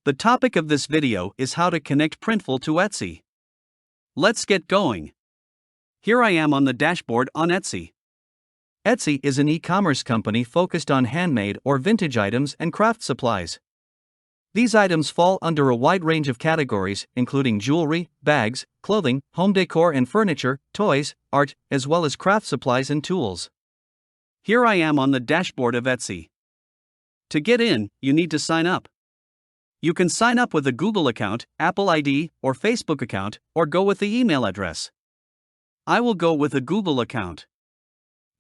The topic of this video is how to connect Printful to Etsy. Let's get going. Here I am on the dashboard on Etsy. Etsy is an e-commerce company focused on handmade or vintage items and craft supplies. These items fall under a wide range of categories, including jewelry, bags, clothing, home decor and furniture, toys, art, as well as craft supplies and tools. Here I am on the dashboard of Etsy. To get in, you need to sign up. You can sign up with a Google account, Apple ID, or Facebook account, or go with the email address. I will go with a Google account.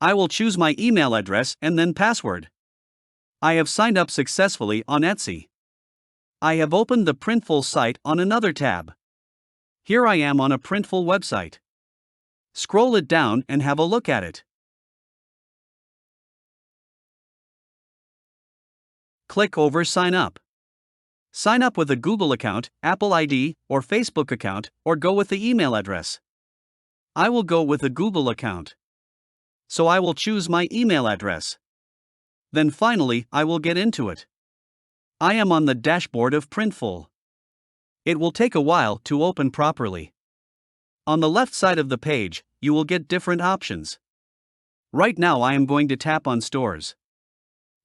I will choose my email address and then password. I have signed up successfully on Etsy. I have opened the Printful site on another tab. Here I am on a Printful website. Scroll it down and have a look at it. Click over Sign Up. Sign up with a Google account, Apple ID, or Facebook account, or go with the email address. I will go with a Google account. So I will choose my email address. Then finally, I will get into it. I am on the dashboard of Printful. It will take a while to open properly. On the left side of the page, you will get different options. Right now I am going to tap on Stores.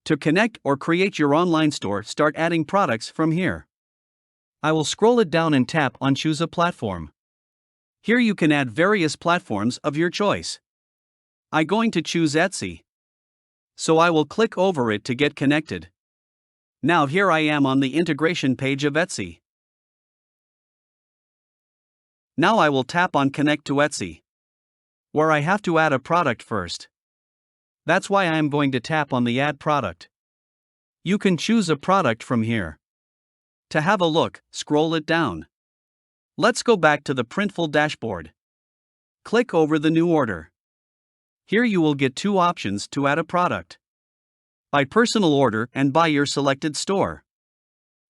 To connect or create your online store, start adding products from here. I will scroll it down and tap on Choose a Platform. Here you can add various platforms of your choice. I'm going to choose Etsy. So I will click over it to get connected. Now here I am on the integration page of Etsy. Now I will tap on Connect to Etsy, where I have to add a product first. That's why I am going to tap on the Add Product. You can choose a product from here. To have a look, scroll it down. Let's go back to the Printful dashboard. Click over the New Order. Here you will get two options to add a product: by personal order and by your selected store.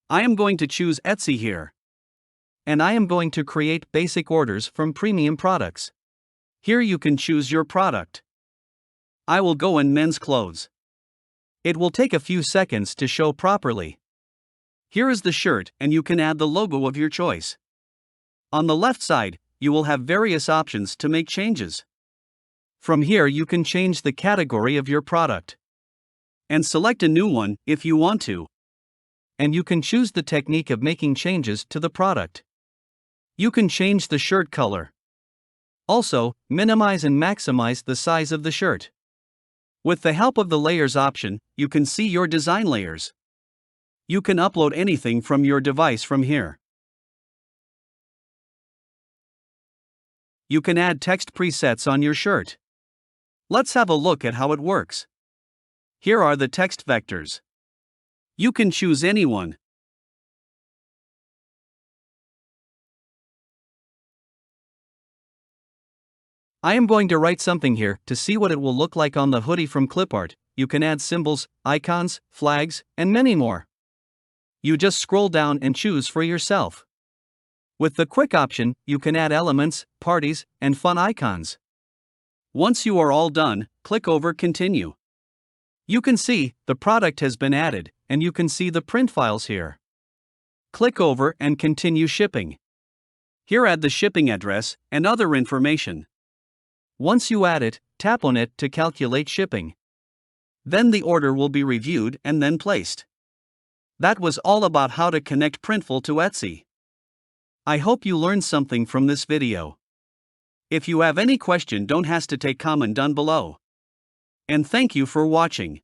I am going to choose Etsy here. And I am going to create basic orders from premium products. Here you can choose your product. I will go in men's clothes. It will take a few seconds to show properly. Here is the shirt, and you can add the logo of your choice. On the left side, you will have various options to make changes. From here you can change the category of your product and select a new one if you want to. And you can choose the technique of making changes to the product. You can change the shirt color. Also, minimize and maximize the size of the shirt. With the help of the Layers option, you can see your design layers. You can upload anything from your device from here. You can add text presets on your shirt. Let's have a look at how it works. Here are the text vectors. You can choose any one. I am going to write something here to see what it will look like on the hoodie from clipart. You can add symbols, icons, flags, and many more. You just scroll down and choose for yourself. With the quick option, you can add elements, parties, and fun icons. Once you are all done, click over Continue. You can see the product has been added, and you can see the print files here. Click over and continue shipping. Here add the shipping address and other information. Once you add it, tap on it to calculate shipping. Then the order will be reviewed and then placed. That was all about how to connect Printful to Etsy. I hope you learned something from this video. If you have any question, don't hesitate to comment down below. And thank you for watching.